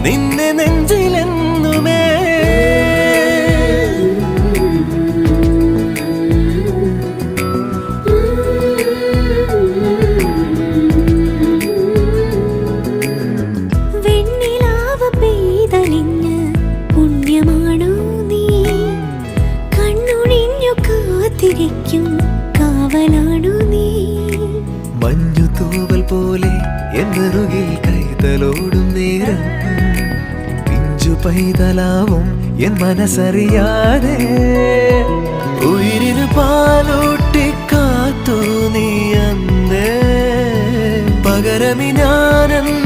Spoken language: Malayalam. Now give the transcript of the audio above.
നിന്നെ നെഞ്ചിലെന്നുമേ. വെണ്ണിലാവ് പെയ്തലിഞ്ഞ് പുണ്യമാണോ നീ? കണ്ണുണിഞ്ഞു കാത്തിരിക്കും കാവലാണോ നീ? മഞ്ഞു തൂവൽ പോലെ എന്നറുകിൽ കൈതലോടും നേരം പിഞ്ചു പൈതലാവും എൻ മനസ്സറിയാതെ. ഉയിരിന് പാലൂട്ടി കാത്തു നീ അന്നേ, പകരമി ഞാനെന്ന്